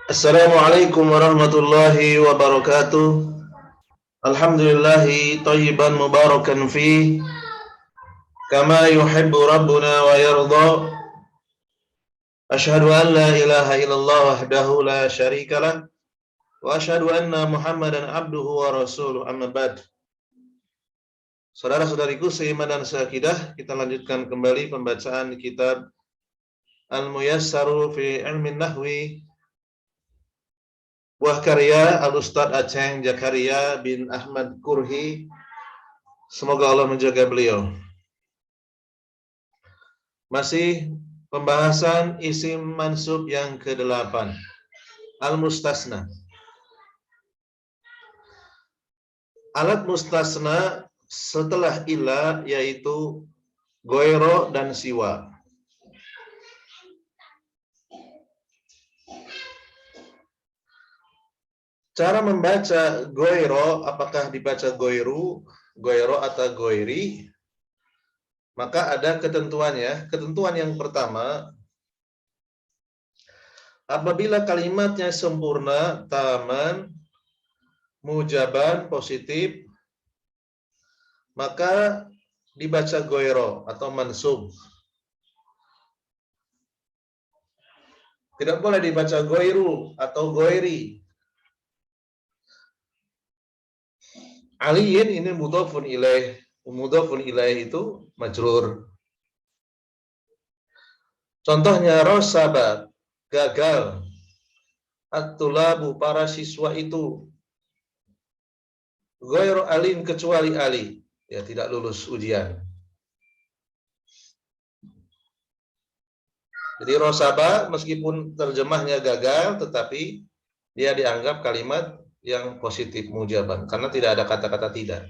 Assalamualaikum warahmatullahi wabarakatuh. Alhamdulillahi thayyiban mubarakan fi kama yuhibbu rabbuna wa yarda. Asyhadu an la ilaha illallah wahdahu la syarikalah wa asyhadu anna Muhammadan abduhu wa rasuluh, amma ba'd. Saudara-saudariku seiman dan seakidah, kita lanjutkan kembali pembacaan kitab Al-Muyassaru fi Ilmin Nahwi, buah karya Al-Ustadz Aceng Jakaria bin Ahmad Kurhi. Semoga Allah menjaga beliau. Masih pembahasan isim mansub yang ke-8, Al-Mustasna. Alat mustasna setelah ila yaitu goiro dan siwa. Cara membaca goiro, apakah dibaca goiru, goiro atau goiri? Maka ada ketentuannya. Ketentuan yang pertama, apabila kalimatnya sempurna, taman, mujaban, positif, maka dibaca goiro atau mansub. Tidak boleh dibaca goiru atau goiri. Aliyin ini mudhafun ilaih. Mudhafun ilaih itu majrur. Contohnya rosaba, gagal. At-tulabu, para siswa itu. Ghairu alin, kecuali ali, ya tidak lulus ujian. Jadi rosaba meskipun terjemahnya gagal, tetapi dia dianggap kalimat yang positif mujaban karena tidak ada kata-kata tidak.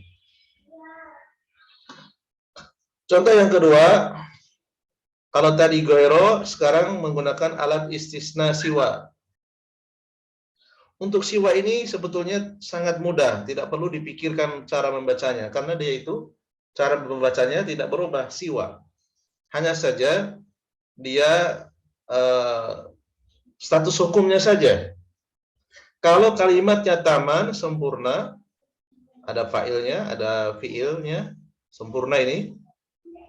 Contoh yang kedua, kalau tadi goiro, sekarang menggunakan alat istisna siwa. Untuk siwa ini sebetulnya sangat mudah, tidak perlu dipikirkan cara membacanya, karena dia itu cara membacanya tidak berubah, siwa. Hanya saja dia status hukumnya saja. Kalau kalimatnya taman, sempurna, ada fa'ilnya, ada fi'ilnya, sempurna ini,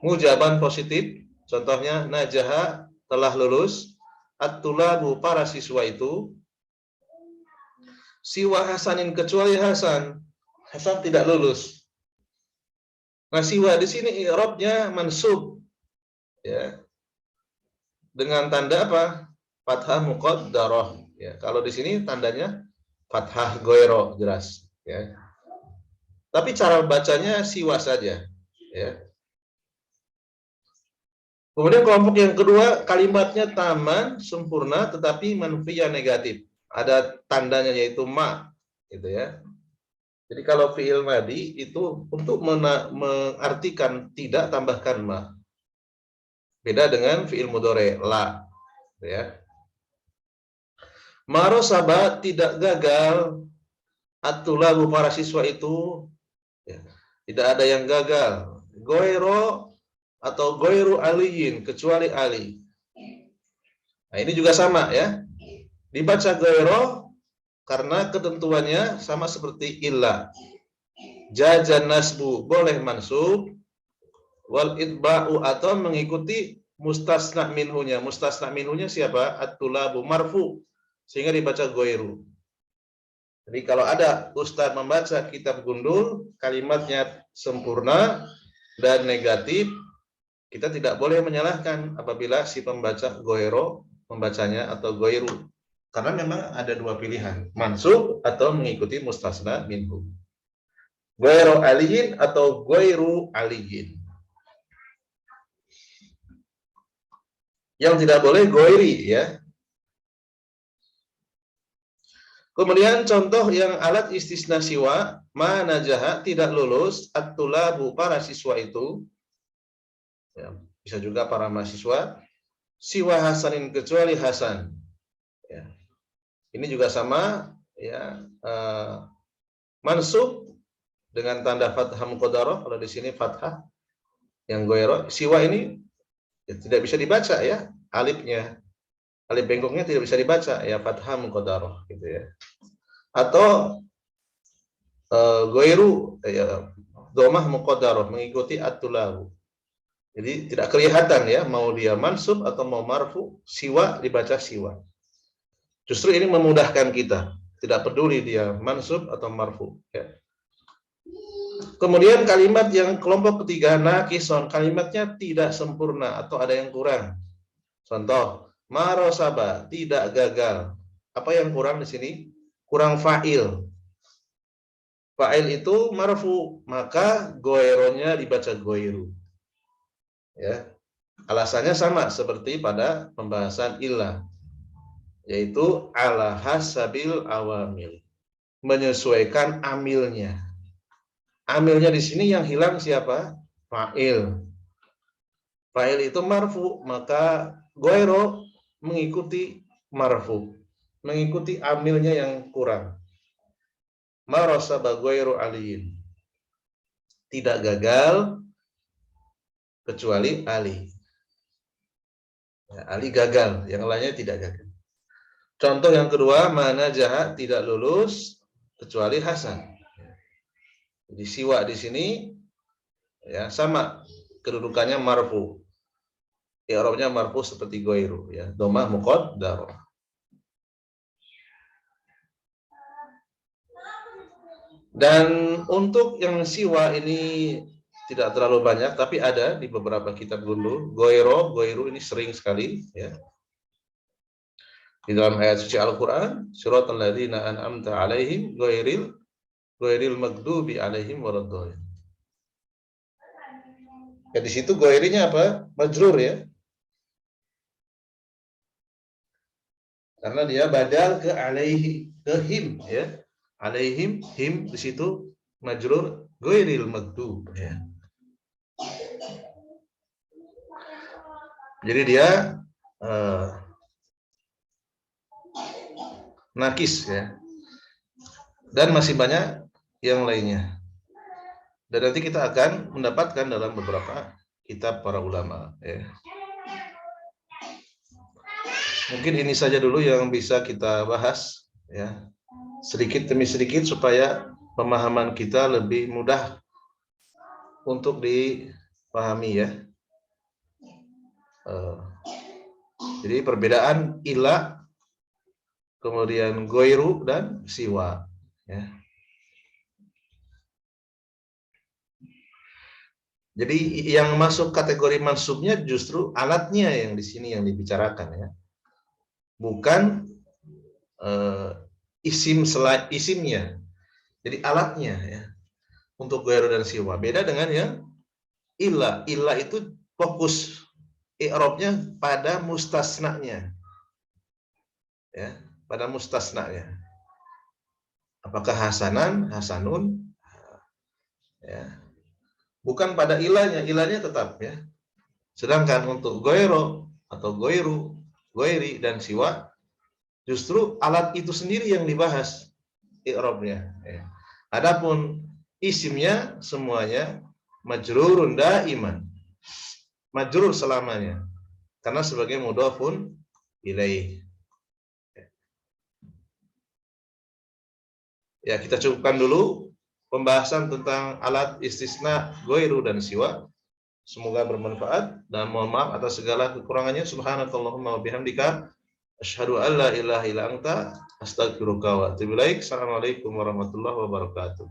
mujaban positif, contohnya najaha, telah lulus, at-tulabu, para siswa itu, siwa hasanin, kecuali Hasan, Hasan tidak lulus. Nah, siwa di sini i'rabnya mansub, ya, dengan tanda apa? Fathah muqaddarah. Ya, kalau di sini tandanya fathah goiro, jelas. Ya. Tapi cara bacanya siwa saja. Ya. Kemudian kelompok yang kedua, kalimatnya taman, sempurna, tetapi manfiyah, negatif. Ada tandanya yaitu ma, gitu ya. Jadi kalau fi'il madi itu untuk mengartikan tidak, tambahkan ma. Beda dengan fi'il mudhari, la, ya. Marosaba, tidak gagal, at-tulabu, para siswa itu, ya, tidak ada yang gagal. Goiro atau goiru aliyin, kecuali ali. Nah, ini juga sama ya. Dibaca goiro karena ketentuannya sama seperti illa. Jajan nasbu, boleh mansub. Wal itba'u, atau mengikuti mustasna minhunya. Mustasna minhunya siapa? At-tulabu, marfu, sehingga dibaca goiru. Jadi kalau ada ustadz membaca kitab gundul, kalimatnya sempurna dan negatif, kita tidak boleh menyalahkan apabila si pembaca goiro membacanya atau goiru. Karena memang ada dua pilihan, mansub atau mengikuti mustasna minhu. Goiro aliyin atau goiru aliyin. Yang tidak boleh goiri, ya. Kemudian contoh yang alat istisna siwa, ma najaha, tidak lulus, at-tulabu, para siswa itu, ya, bisa juga para mahasiswa, siwa hasanin, kecuali Hasan. Ya. Ini juga sama, ya, mansub dengan tanda fathah muqaddarah. Kalau di sini fathah yang goiro, siwa ini ya, tidak bisa dibaca ya alifnya. Alif bengkoknya tidak bisa dibaca, ya fathah muqaddarah gitu ya. Atau goiru ya, domah muqaddarah mengikuti at-tulabu. Jadi tidak kelihatan ya mau dia mansub atau mau marfu, siwa dibaca siwa. Justru ini memudahkan kita, tidak peduli dia mansub atau marfu ya. Kemudian kalimat yang kelompok ketiga nakison, kalimatnya tidak sempurna atau ada yang kurang. Contoh, marosaba, tidak gagal. Apa yang kurang di sini? Kurang fa'il. Fa'il itu marfu, maka goeronya dibaca goiru. Ya. Alasannya sama seperti pada pembahasan illah, yaitu ala hasabil awamil, menyesuaikan amilnya. Amilnya di sini yang hilang siapa? Fa'il. Fa'il itu marfu, maka goero mengikuti marfu, mengikuti amilnya yang kurang. Marasaba goero aliin, tidak gagal kecuali Ali. Ya, Ali gagal, yang lainnya tidak gagal. Contoh yang kedua, mana jahat tidak lulus kecuali Hasan. Jadi siwa di sini ya sama kedudukannya marfu. I'rabnya marfu seperti goiru ya, domah muqaddarah. Dan untuk yang siwa ini tidak terlalu banyak, tapi ada di beberapa kitab dulu. Goiru ini sering sekali ya. Di dalam ayat suci Al-Qur'an, siratal ladzina an'amta 'alaihim ghairil maghdubi 'alaihim waladdallin. Ya di situ goirinya apa? Majrur ya. Karena dia badal ke alaihi, ke him ya. Alaihim, him di situ majrur ghairil maghdub ya. Jadi dia nakis ya. Dan masih banyak yang lainnya. Dan nanti kita akan mendapatkan dalam beberapa kitab para ulama ya. Mungkin ini saja dulu yang bisa kita bahas ya. Sedikit demi sedikit supaya pemahaman kita lebih mudah untuk dipahami ya. Jadi perbedaan ila, kemudian goiru dan siwa ya. Jadi yang masuk kategori mansubnya justru alatnya yang di sini yang dibicarakan ya. Bukan isimnya. Jadi alatnya ya. Untuk goiru dan siwa. Beda dengan yang illa. Illa itu fokus i'rabnya pada mustasnanya. Ya, pada mustasnanya. Apakah hasanan, hasanun? Ya. Bukan pada ilahnya tetap ya. Sedangkan untuk goiro atau goiru, goiri dan siwa, justru alat itu sendiri yang dibahas i'rabnya. Ya. Adapun isimnya semuanya majrurun daiman, majrur selamanya, karena sebagai mudhafun ilaih. Ya, kita cukupkan dulu pembahasan tentang alat istisna goiru dan siwa. Semoga bermanfaat dan mohon maaf atas segala kekurangannya. Subhanakallahumma wa bihamdika asyhadu an la ilaha illa anta astaghfiruka wa atubu ilaik. Assalamualaikum warahmatullahi wabarakatuh.